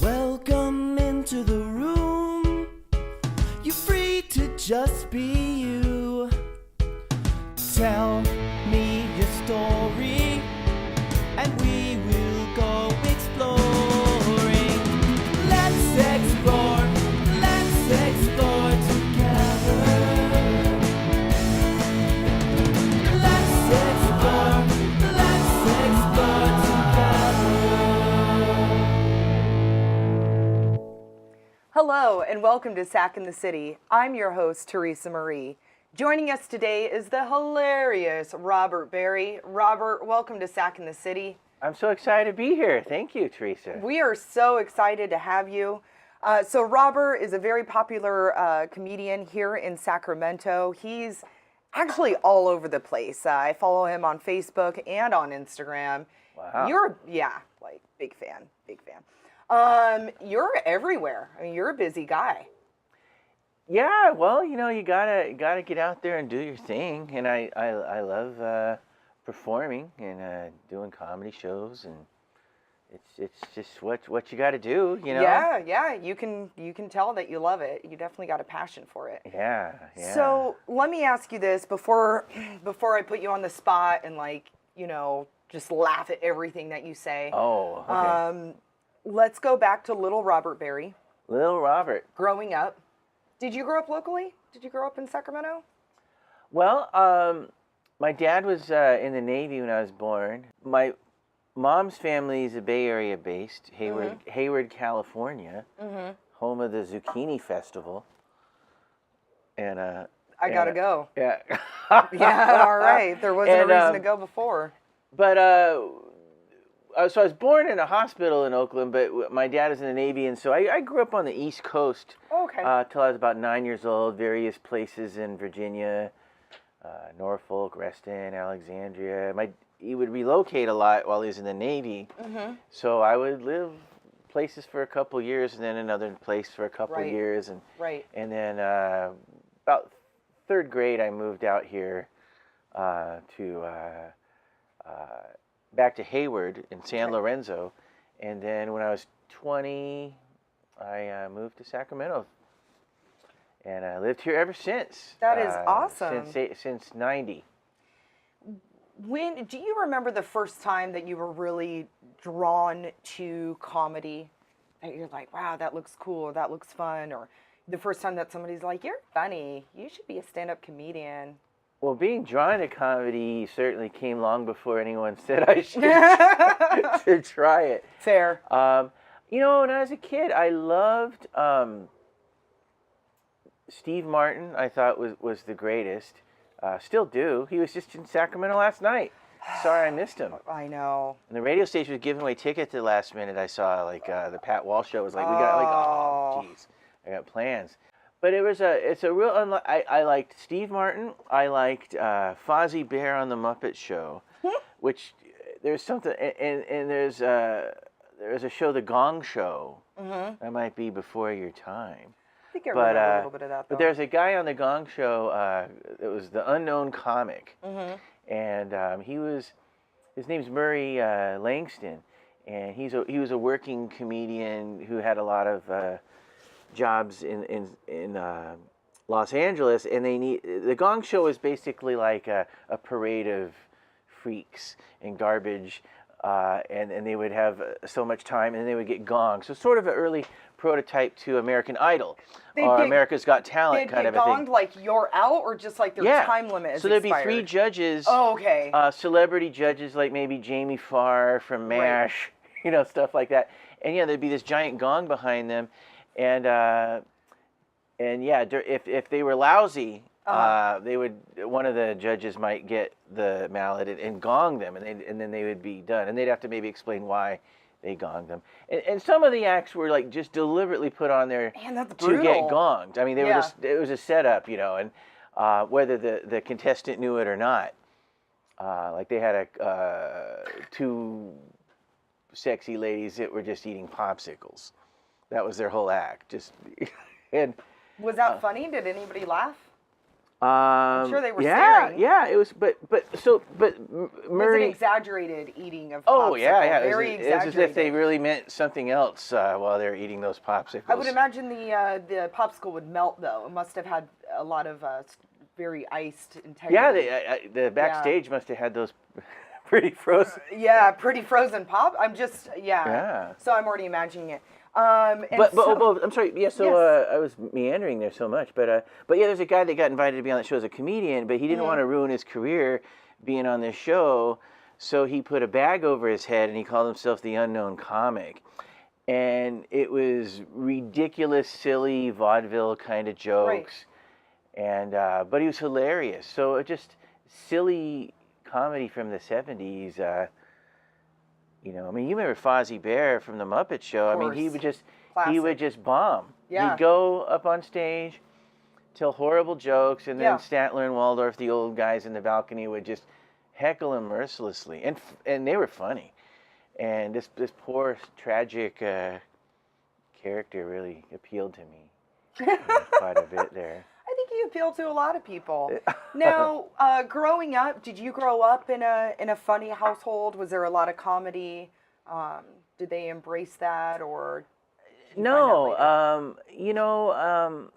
Welcome into the room. You're free to just be you. Tell me your story, and we will go exploring. Let's explore together. Let's explore together. Hello and welcome to Sac In The City. I'm your host, Teresa Marie. Joining us today is the hilarious Robert Berry. Robert, welcome to Sac In The City. I'm so excited to be here. Thank you, Teresa. We are so excited to have you. So Robert is a very popular comedian here in Sacramento. He's actually all over the place. I follow him on Facebook and on Instagram. Wow. Big fan. You're everywhere. I mean, you're a busy guy. Yeah, well, you gotta get out there and do your thing, and I love performing and doing comedy shows, and it's just what you got to do, Yeah. You can tell that you love it. You definitely got a passion for it. Yeah. So let me ask you this before I put you on the spot and just laugh at everything that you say. Oh, okay. Let's go back to little Robert Berry. Little Robert. Growing up. Did you grow up locally? Did you grow up in Sacramento? Well, my dad was in the Navy when I was born. My mom's family is a Bay Area based, Hayward, California, home of the Zucchini Festival. And I gotta go. Yeah. Yeah, all right. There wasn't a reason to go before. But so I was born in a hospital in Oakland, but my dad was in the Navy, and so I grew up on the East Coast. Okay. Till I was about 9 years old. Various places in Virginia, Norfolk, Reston, Alexandria. He would relocate a lot while he was in the Navy, so I would live places for a couple years, and then another place for a couple years, and then about third grade I moved out here back to Hayward in San Lorenzo, and then when I was 20, I moved to Sacramento, and I lived here ever since. That is awesome. Since 90. When do you remember the first time that you were really drawn to comedy? That you're like, wow, that looks cool, that looks fun, or the first time that somebody's like, you're funny, you should be a stand-up comedian. Well, being drawn to comedy certainly came long before anyone said I should try it. Fair. When I was a kid, I loved Steve Martin. I thought was the greatest. Still do. He was just in Sacramento last night. Sorry I missed him. I know. And the radio station was giving away tickets at the last minute. I saw the Pat Walsh show was like, we got geez, I got plans. But it's a real I liked Steve Martin. I liked Fozzie Bear on the Muppet Show, which there's something and there's a show, The Gong Show. That might be before your time. I think I remember a little bit of that, though. But there's a guy on The Gong Show. It was the Unknown Comic, and his name's Murray Langston, and he was a working comedian who had a lot of jobs in Los Angeles, and the Gong Show is basically like a parade of freaks and garbage, and they would have so much time, and they would get gonged. So sort of an early prototype to American Idol or America's Got Talent kind of a thing. Gonged like you're out, or just like their time limit is so there'd expired? be 3 judges. Oh, okay. Celebrity judges like maybe Jamie Farr from MASH, stuff like that. And there'd be this giant gong behind them. And if they were lousy, one of the judges might get the mallet and gong them, and then they would be done, and they'd have to maybe explain why they gonged them. And some of the acts were like just deliberately put on there to get gonged. I mean, it was a setup, and whether the contestant knew it or not. Like they had 2 sexy ladies that were just eating popsicles. That was their whole act. Was that funny? Did anybody laugh? I'm sure they were yeah, staring. Yeah, it was, but Murray. Was it exaggerated eating of Oh popsicle? yeah. Very It was exaggerated. as if they really meant something else while they were eating those popsicles. I would imagine the popsicle would melt though. It must have had a lot of very iced integrity. Yeah, the backstage must have had those pretty frozen. Yeah, pretty frozen pop. I'm just Yeah. So I'm already imagining it. But I'm sorry. Yeah, so Yes. I was meandering there so much, but yeah, there's a guy that got invited to be on the show as a comedian, but he didn't want to ruin his career being on this show, so he put a bag over his head and he called himself the Unknown Comic, and it was ridiculous, silly vaudeville kind of jokes, and but he was hilarious. So it just silly comedy from the '70s. You know, I mean, you remember Fozzie Bear from the Muppet Show. I mean, he would just bomb. Yeah. He'd go up on stage, tell horrible jokes, and then Statler and Waldorf, the old guys in the balcony, would just heckle him mercilessly, and they were funny. And this poor tragic character really appealed to me quite a bit there. I think you appeal to a lot of people. Now, growing up, did you grow up in a funny household? Was there a lot of comedy? Did they embrace that, or did you find that later?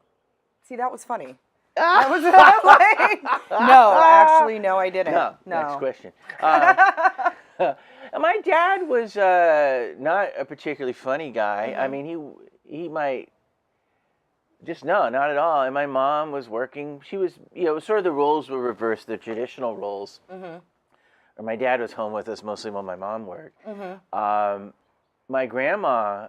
See, that was funny. That was like, no, actually, no, I didn't. No. No. Next question. My dad was not a particularly funny guy. I mean, he might. Just not at all. And my mom was working. She was, sort of the roles were reversed, the traditional roles. Or my dad was home with us mostly while my mom worked. My grandma,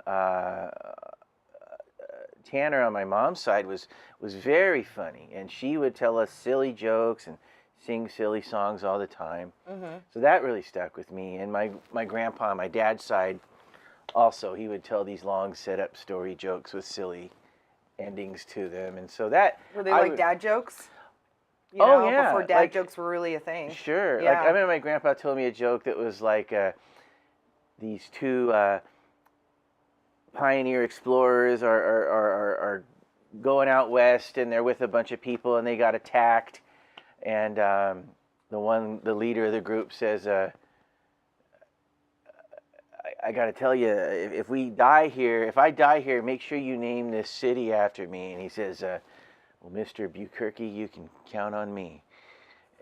Tanner on my mom's side, was very funny, and she would tell us silly jokes and sing silly songs all the time. So that really stuck with me. And my grandpa on my dad's side, also, he would tell these long set-up story jokes with silly endings to them, and so that were they like dad jokes? Before dad jokes were really a thing. Sure. Yeah. Like I remember my grandpa told me a joke that was like these two pioneer explorers are going out west, and they're with a bunch of people, and they got attacked, and the leader of the group says, I got to tell you, if I die here, make sure you name this city after me. And he says, well, Mr. Buquerque, you can count on me.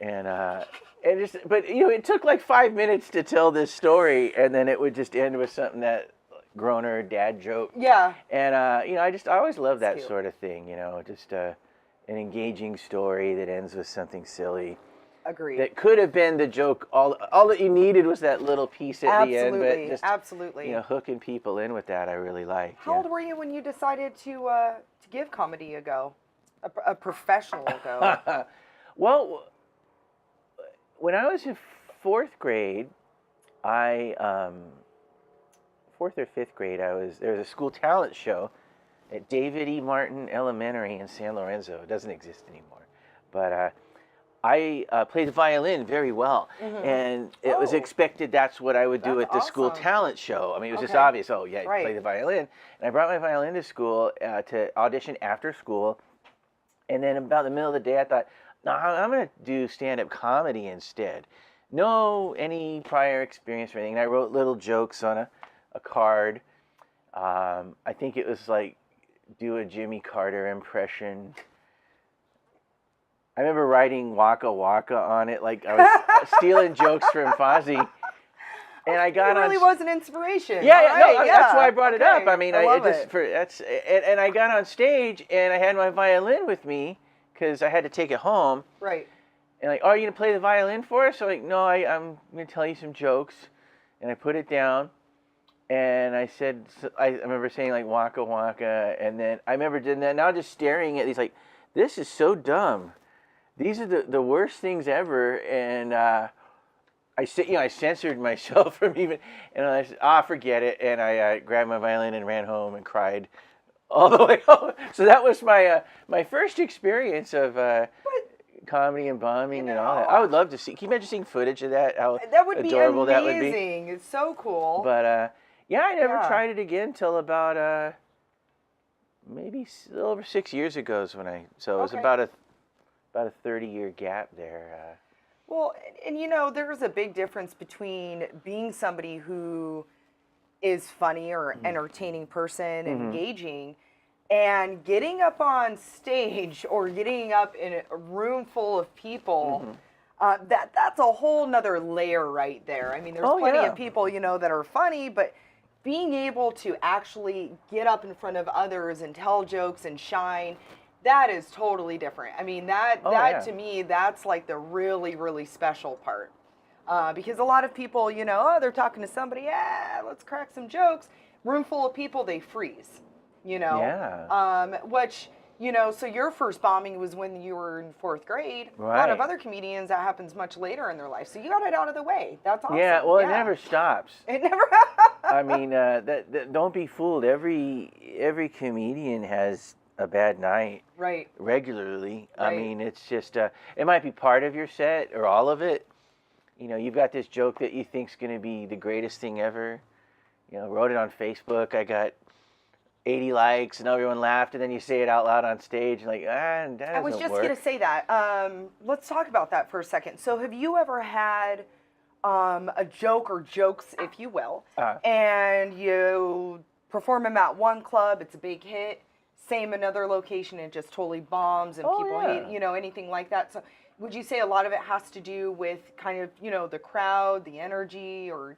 But it took like 5 minutes to tell this story, and then it would just end with something that groaner dad joke. Yeah. And I always love that cute. sort of thing. Just an engaging story that ends with something silly. Agreed. That could have been the joke. All that you needed was that little piece at the end, but just absolutely. Hooking people in with that, I really like. How old were you when you decided to give comedy a go, a professional go? Well, when I was in fourth grade, fourth or fifth grade, there was a school talent show at David E. Martin Elementary in San Lorenzo. It doesn't exist anymore, but. I played the violin very well, and it was expected that's what I would do at the school talent show. I mean, it was just obvious. Oh, yeah, you play the violin. And I brought my violin to school to audition after school, and then about the middle of the day, I thought, no, I'm going to do stand-up comedy instead. No any prior experience or anything. And I wrote little jokes on a card. I think it was like, do a Jimmy Carter impression. I remember writing Waka Waka on it, like I was stealing jokes from Fozzie. And I got it really was an inspiration. Yeah, that's why I brought it up. I mean, I got on stage and I had my violin with me because I had to take it home. Right. And like, oh, are you gonna play the violin for us? So like, no, I'm gonna tell you some jokes. And I put it down, and I said, I remember saying like Waka Waka, and then I remember doing that. Now just staring at these, like, this is so dumb. These are the worst things ever, and I censored myself from even, and I said, forget it, and I grabbed my violin and ran home and cried all the way home. So that was my first experience of comedy and bombing and all that. I would love to see. Can you imagine seeing footage of that? How that would adorable be amazing. That would be. It's so cool. But I never tried it again till about maybe a little over 6 years ago is when it was about a about a 30-year gap there. Well, and there's a big difference between being somebody who is funny or entertaining person, engaging, and getting up on stage or getting up in a room full of people. That's a whole nother layer right there. I mean, there's plenty of people, that are funny, but being able to actually get up in front of others and tell jokes and shine, that is totally different. I mean, to me, that's like the really, really special part. Because a lot of people, they're talking to somebody, let's crack some jokes. Room full of people, they freeze, Yeah. Which, so your first bombing was when you were in 4th grade. Right. A lot of other comedians, that happens much later in their life. So you got it out of the way. That's awesome. Yeah, well, it never stops. It never. I mean, don't be fooled. Every comedian has a bad night. Right. Regularly. Right. I mean, it's just, it might be part of your set or all of it. You've got this joke that you think's going to be the greatest thing ever. Wrote it on Facebook. I got 80 likes and everyone laughed, and then you say it out loud on stage, like, that doesn't work. I was just going to say that. Let's talk about that for a second. So have you ever had a joke or jokes, if you will, and you perform them at one club, it's a big hit, same another location, it just totally bombs and people hate, anything like that? So would you say a lot of it has to do with kind of, the crowd, the energy, or,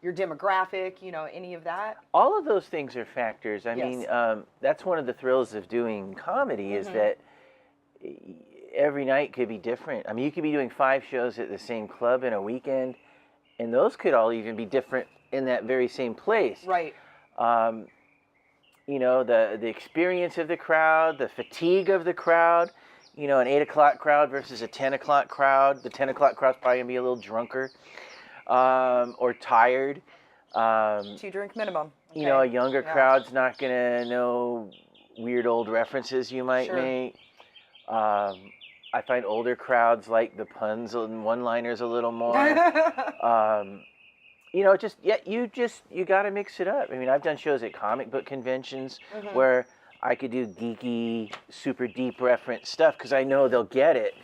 your demographic, any of that? All of those things are factors. I Yes. mean, that's one of the thrills of doing comedy is that every night could be different. I mean, you could be doing 5 shows at the same club in a weekend, and those could all even be different in that very same place. Right. The experience of the crowd, the fatigue of the crowd, an 8 o'clock crowd versus a 10 o'clock crowd. The 10 o'clock crowd's probably going to be a little drunker or tired. 2 drink minimum. Okay. A younger crowd's not going to know weird old references you might make. I find older crowds like the puns and one-liners a little more. You got to mix it up. I mean, I've done shows at comic book conventions where I could do geeky, super deep reference stuff because I know they'll get it.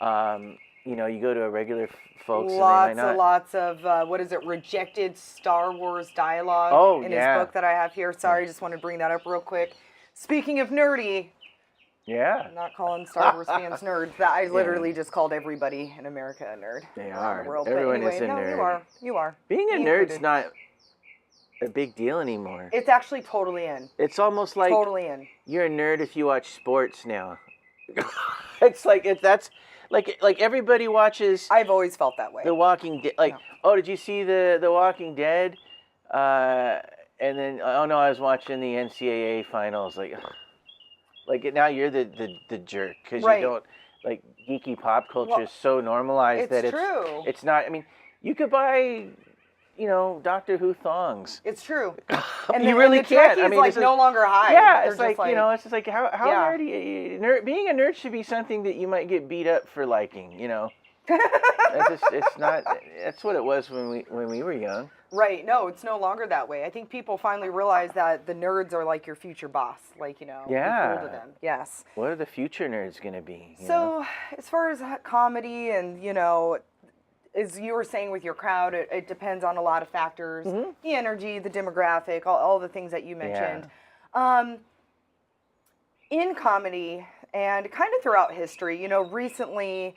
You go to a regular folks and they might not. Lots of rejected Star Wars dialogue in his book that I have here. Sorry, just wanted to bring that up real quick. Speaking of nerdy, I'm not calling Star Wars fans nerds. I literally just called everybody in America a nerd. They are. The world. Everyone anyway, is a nerd. You are. Being a Me nerd's included. not a big deal anymore. It's actually totally in. It's almost like Totally in. you're a nerd if you watch sports now. It's like everybody watches I've always felt that way. The Walking Dead. Did you see the Walking Dead? And then I was watching the NCAA finals. Like now you're the jerk because you don't like geeky pop culture is so normalized that true. It's not. I mean, you could buy Doctor Who thongs. It's true. And you really can't. I mean, it's no longer high. Yeah, They're it's like it's just like how nerdy. Being a nerd should be something that you might get beat up for liking. It's not. That's what it was when we were young. Right. No, it's no longer that way. I think people finally realize that the nerds are like your future boss. Be cool to them. Yes. What are the future nerds going to be? So, as far as comedy and, as you were saying with your crowd, it depends on a lot of factors. The energy, the demographic, all the things that you mentioned. Yeah. In comedy and kind of throughout history, recently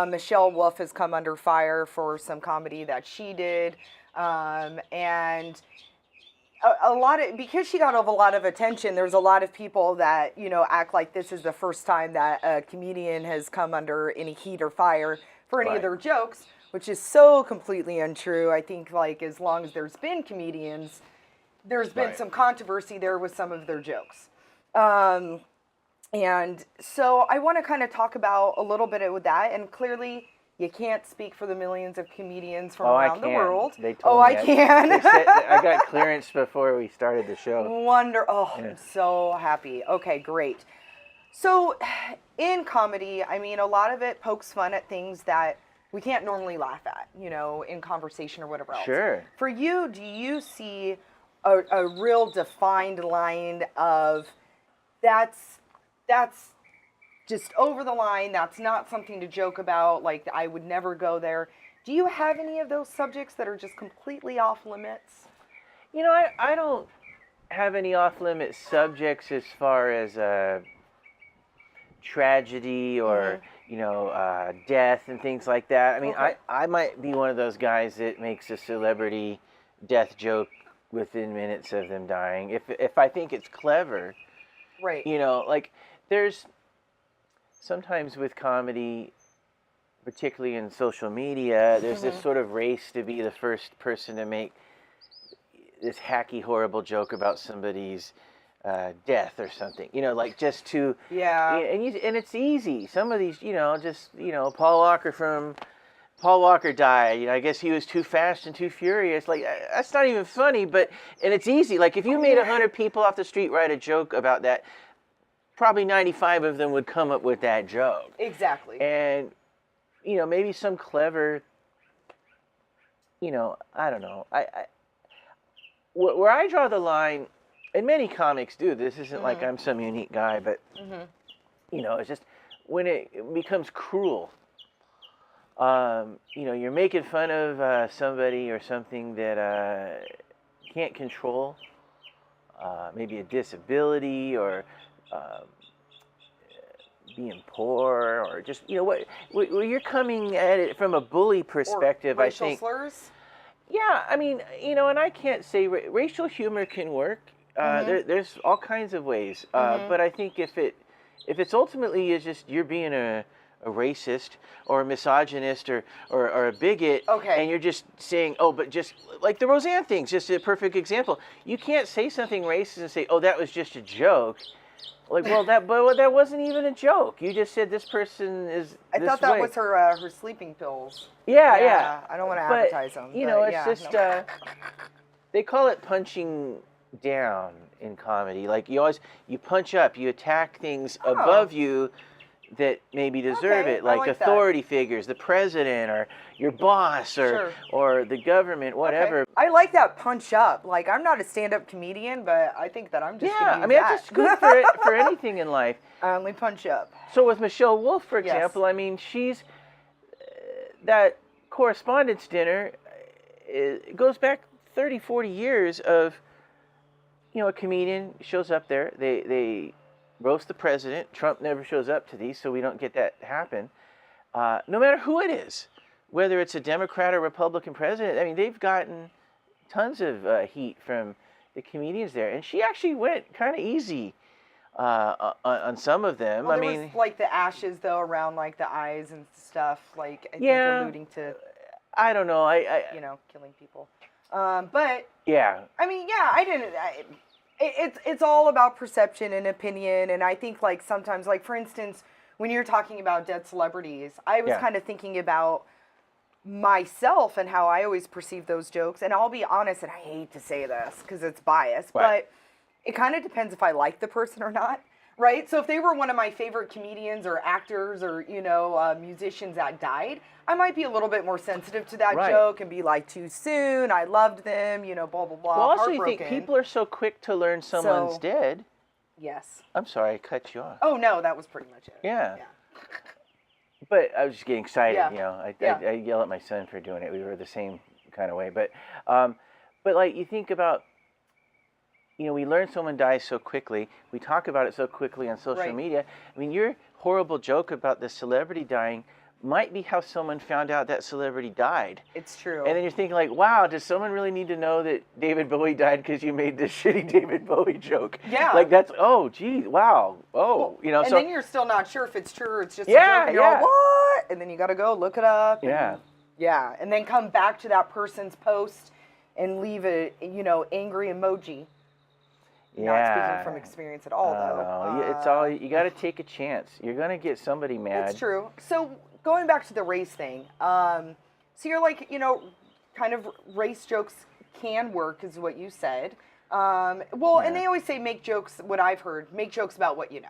Michelle Wolf has come under fire for some comedy that she did. And because she got a lot of attention, there's a lot of people that, act like this is the first time that a comedian has come under any heat or fire for any of their jokes, which is so completely untrue. I think as long as there's been comedians, there's been some controversy there with some of their jokes. And so I want to kind of talk about a little bit with that, and clearly you can't speak for the millions of comedians from around the world. They told me I can. They said I got clearance before we started the show. I'm so happy. Okay, great. So in comedy, I mean, a lot of it pokes fun at things that we can't normally laugh at, in conversation or whatever else. Sure. For you, do you see a real defined line of that's just over the line. That's not something to joke about. Like, I would never go there. Do you have any of those subjects that are just completely off limits? You know, I don't have any off-limit subjects as far as tragedy or death and things like that. I mean, Okay. I might be one of those guys that makes a celebrity death joke within minutes of them dying if I think it's clever. Right. Like there's sometimes with comedy, particularly in social media, there's this sort of race to be the first person to make this hacky, horrible joke about somebody's death or something. Like just to and it's easy. Some of these, Paul Walker died. I guess he was too fast and too furious. Like that's not even funny, and it's easy. Like if you made 100 people off the street write a joke about that, probably 95 of them would come up with that joke. Exactly. And maybe some clever. I don't know. Where I draw the line, and many comics do. This isn't like I'm some unique guy, but it's just when it becomes cruel. You're making fun of somebody or something that can't control, maybe a disability or being poor, or just where you're coming at it from a bully perspective. Or racial I think slurs. Yeah, I mean, and I can't say racial humor can work. There's all kinds of ways, but I think if it's ultimately is just you're being a racist or a misogynist or a bigot, and you're just saying, but just like the Roseanne thing's just a perfect example. You can't say something racist and say, that was just a joke. Like, that wasn't even a joke. You just said this person is. I thought that was her sleeping pills. Yeah. I don't want to advertise them. It's just they call it punching down in comedy. Like you punch up, you attack things above you that maybe deserve it, like authority figures, the president or your boss or the government, whatever. Okay. I like that punch up. Like I'm not a stand-up comedian, but I think that I'm just gonna use it's just good for anything in life. I only punch up. So with Michelle Wolf, for example, I mean, she's that correspondence dinner. It goes back 30, 40 years of, a comedian shows up there. They roast the president. Trump never shows up to these, so we don't get that happen. No matter who it is, whether it's a Democrat or Republican president, I mean, they've gotten tons of heat from the comedians there. And she actually went kind of easy on some of them. Well, there was like the ashes, though, around like the eyes and stuff, like I think alluding to, I don't know, killing people. But yeah, I mean, it's all about perception and opinion, and I think like sometimes, like for instance, when you're talking about dead celebrities, I was kind of thinking about myself and how I always perceive those jokes. And I'll be honest, and I hate to say this because it's biased, but it kind of depends if I like the person or not. Right? So if they were one of my favorite comedians or actors or, musicians that died, I might be a little bit more sensitive to that joke and be like, too soon, I loved them, blah, blah, blah, well, also you think people are so quick to learn someone's dead. Yes. I'm sorry, I cut you off. Oh, no, that was pretty much it. Yeah. But I was just getting excited, I yell at my son for doing it. We were the same kind of way. But like you think about, we learn someone dies so quickly. We talk about it so quickly on social media. I mean, your horrible joke about the celebrity dying might be how someone found out that celebrity died. It's true. And then you're thinking like, wow, does someone really need to know that David Bowie died because you made this shitty David Bowie joke? Yeah. Like that's, oh, geez, wow, and so, then you're still not sure if it's true or it's just a joke. And you're all, what? And then you got to go look it up. And, and then come back to that person's post and leave a, angry emoji. Not speaking from experience at all, though. It's all, you got to take a chance. You're going to get somebody mad. It's true. So going back to the race thing, so you're like, kind of race jokes can work is what you said. And they always say make jokes, what I've heard, make jokes about what you know.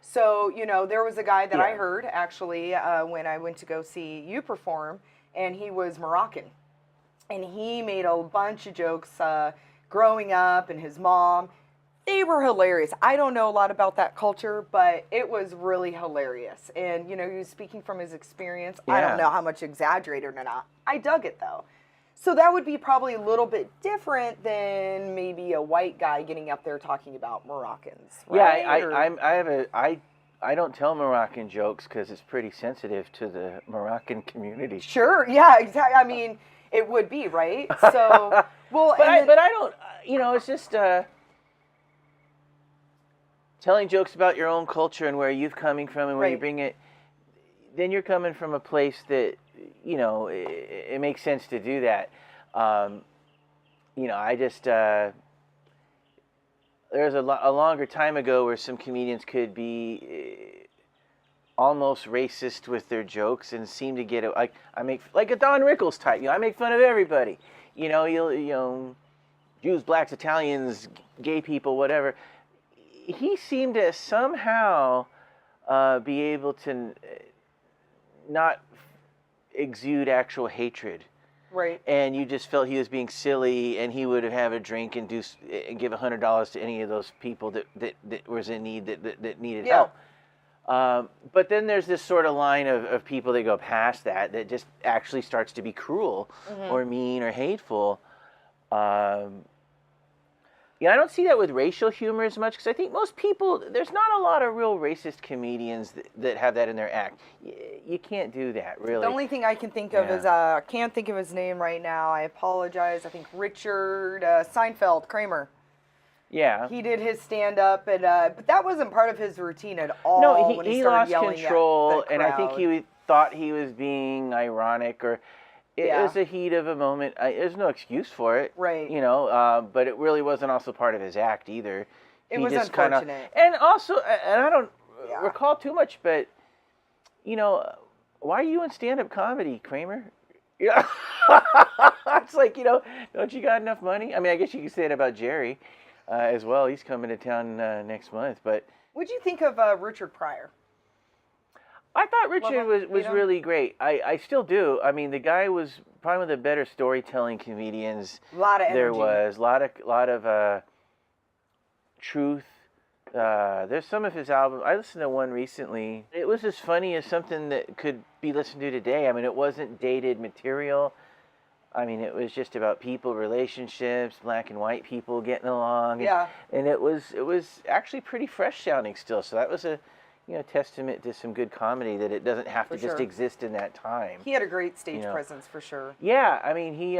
So, there was a guy that I heard, actually, when I went to go see you perform, and he was Moroccan. And he made a bunch of jokes growing up and his mom. They were hilarious. I don't know a lot about that culture, but it was really hilarious. And, you know, he was speaking from his experience. I don't Yeah. know how much exaggerated or not. I dug it, though. So that would be probably a little bit different than maybe a white guy getting up there talking about Moroccans, right? Yeah, I don't tell Moroccan jokes because it's pretty sensitive to the Moroccan community. Sure, yeah, exactly. I mean, it would be, right? So, well, But and then, I don't. You know, it's just telling jokes about your own culture and where you've coming from and where you Right. bring it. Then you're coming from a place that, you know, it makes sense to do that. You know, I just there's a longer time ago where some comedians could be almost racist with their jokes and seem to get it. Like I make like a Don Rickles type. You know, I make fun of everybody. You know, you know, Jews, blacks, Italians, gay people, whatever. He seemed to somehow be able to not exude actual hatred. right. And you just felt he was being silly, and he would have a drink and give $100 to any of those people that was in need that needed Yeah. help. But then there's this sort of line of people that go past that just actually starts to be cruel or mean or hateful. Yeah, I don't see that with racial humor as much because I think most people, there's not a lot of real racist comedians that have that in their act. You can't do that, really. The only thing I can think of Yeah. is, I can't think of his name right now. I apologize. I think Richard Seinfeld, Kramer. Yeah. He did his stand-up, and but that wasn't part of his routine at all. No, when he started lost yelling control, at the and I think crowd. he thought he was being ironic, or it Yeah. was the heat of a moment. There's no excuse for it, Right. You know, but it really wasn't also part of his act either. It He was just unfortunate. and also, and I don't Yeah. recall too much, but you know, why are you in stand-up comedy, Kramer? Yeah, it's like, you know, don't you got enough money? I mean, I guess you could say it about Jerry as well. He's coming to town next month, but. What'd you think of Richard Pryor? I thought Richard him, was you know? really great. I still do. I mean, the guy was probably one of the better storytelling comedians A lot of energy. there was. A lot of truth. There's some of his albums. I listened to one recently. It was as funny as something that could be listened to today. I mean, it wasn't dated material. I mean, it was just about people, relationships, black and white people getting along. Yeah. And it was actually pretty fresh sounding still. So that was a testament to some good comedy, that it doesn't have to For just sure. exist in that time. He had a great stage You know. presence for sure. Yeah, I mean, he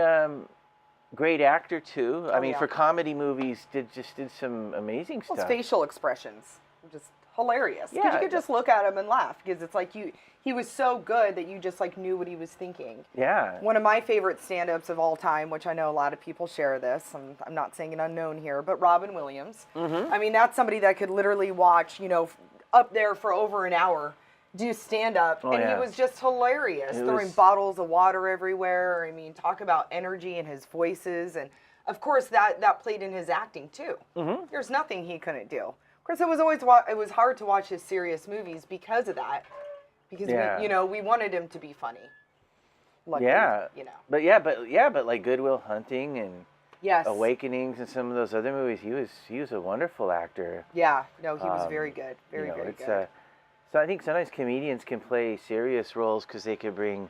great actor too. I mean, yeah. for comedy movies, did some amazing Well, stuff. his facial expressions were just hilarious. 'Cause Yeah. you could just look at him and laugh because it's like he was so good that you just like knew what he was thinking. Yeah. One of my favorite stand-ups of all time, which I know a lot of people share this, I'm not saying an unknown here, but Robin Williams. Mm-hmm. I mean, that's somebody that could literally watch, you know, up there for over an hour, do stand-up, Oh, and yeah. he was just hilarious, It throwing was- bottles of water everywhere. I mean, talk about energy in his voices, and of course that played in his acting too. Mm-hmm. There's nothing he couldn't do. Of course, it was always it was hard to watch his serious movies because of that, because Yeah. we wanted him to be funny. Luckily, Yeah. you know. But like Good Will Hunting and Yes. Awakenings and some of those other movies, he was a wonderful actor. Yeah. No, he was very good. Very, You know, very it's, good. so I think sometimes comedians can play serious roles because they could bring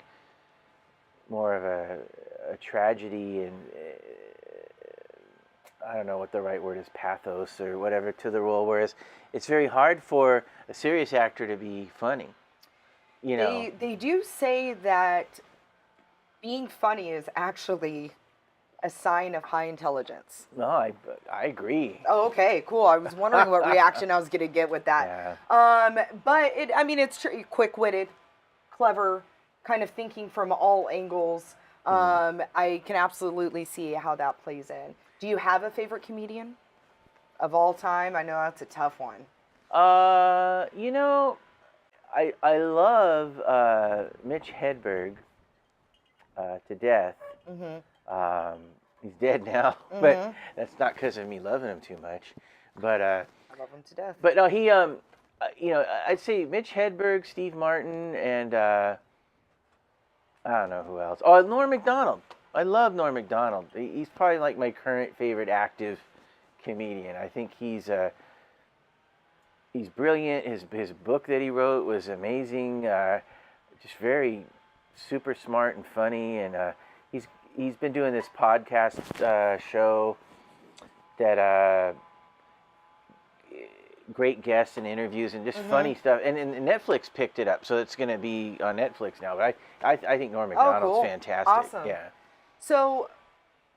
more of a tragedy and I don't know what the right word is, pathos or whatever, to the role. Whereas it's very hard for a serious actor to be funny. You know. They do say that being funny is actually a sign of high intelligence. No, I agree. Oh, okay, cool. I was wondering what reaction I was gonna get with that. But it's quick-witted, clever, kind of thinking from all angles. I can absolutely see how that plays in. Do you have a favorite comedian of all time? I know that's a tough one. You know, I love Mitch Hedberg to death. Mm-hmm. He's dead now, but that's not because of me loving him too much. But I love him to death. but no, he you know, I'd say Mitch Hedberg, Steve Martin, and I don't know who else. Oh, Norm Macdonald. I love Norm Macdonald. He's probably like my current favorite active comedian. I think he's brilliant. His book that he wrote was amazing. Just very super smart and funny, and he's been doing this podcast show that great guests and interviews and just funny stuff. And Netflix picked it up, so it's going to be on Netflix now. But I think Norm Macdonald's cool. fantastic. Awesome. Yeah. So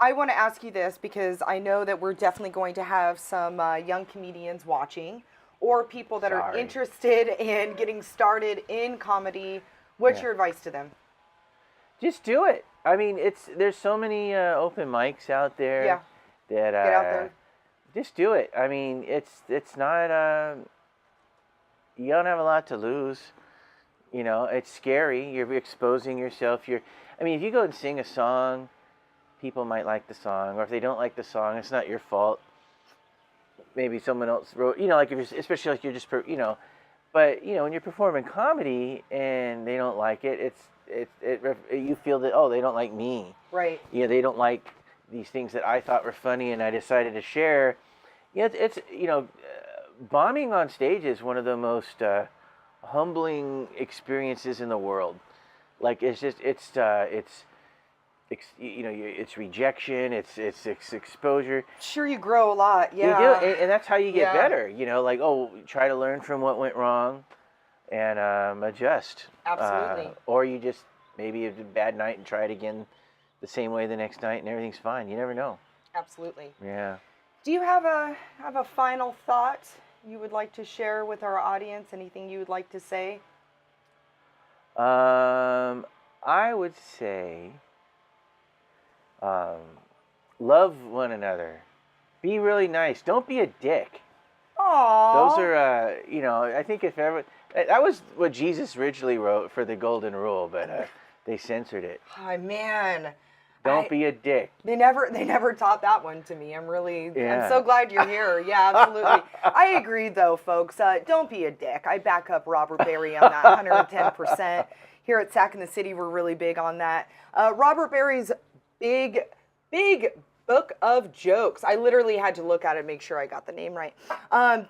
I want to ask you this because I know that we're definitely going to have some young comedians watching or people that are interested in getting started in comedy. What's your advice to them? Just do it. I mean, there's so many open mics out there. Yeah. That Get out there. Just do it. I mean, it's not. You don't have a lot to lose. You know, it's scary. You're exposing yourself. I mean, if you go and sing a song, people might like the song, or if they don't like the song, it's not your fault. Maybe someone else wrote. You know, like if you're, especially like you're just, you know. But you know, when you're performing comedy and they don't like it, you feel that, oh, they don't like me. Right. You know, they don't like these things that I thought were funny and I decided to share. Yeah, it's you know, bombing on stage is one of the most humbling experiences in the world. Like it's you know, it's rejection, it's exposure. Sure, you grow a lot. Yeah. You do, and that's how you get better. You know, like, oh, try to learn from what went wrong, and adjust. Absolutely. Or you just maybe have a bad night and try it again the same way the next night, and everything's fine. You never know. Absolutely. Yeah. Do you have a final thought you would like to share with our audience? Anything you would like to say? I would say, love one another. Be really nice. Don't be a dick. Aww. Those are, you know, I think if ever, that was what Jesus originally wrote for the Golden Rule, but they censored it. Oh, man. Don't be a dick. They never taught that one to me. I'm Yeah. so glad you're here. Yeah, absolutely. I agree, though, folks. Don't be a dick. I back up Robert Berry on that 110%. Here at Sac In The City, we're really big on that. Robert Berry's big book of jokes. I literally had to look at it, make sure I got the name right.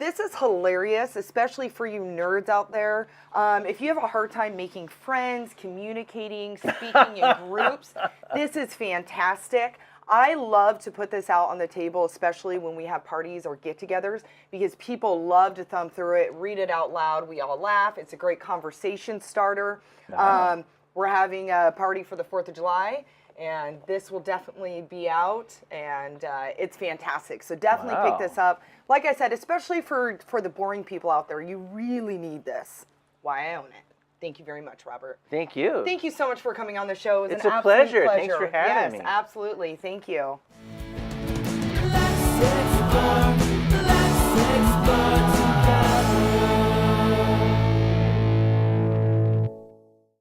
This is hilarious, especially for you nerds out there. If you have a hard time making friends, communicating, speaking in groups, this is fantastic. I love to put this out on the table, especially when we have parties or get-togethers, because people love to thumb through it, read it out loud. We all laugh. It's a great conversation starter. We're having a party for the 4th of July. And this will definitely be out, and it's fantastic. So definitely pick this up. Like I said, especially for the boring people out there, you really need this. Why I own it. Thank you very much, Robert. Thank you. Thank you so much for coming on the show. It was It's an a absolute pleasure. pleasure. Thanks for having me. Yes, absolutely. Thank you.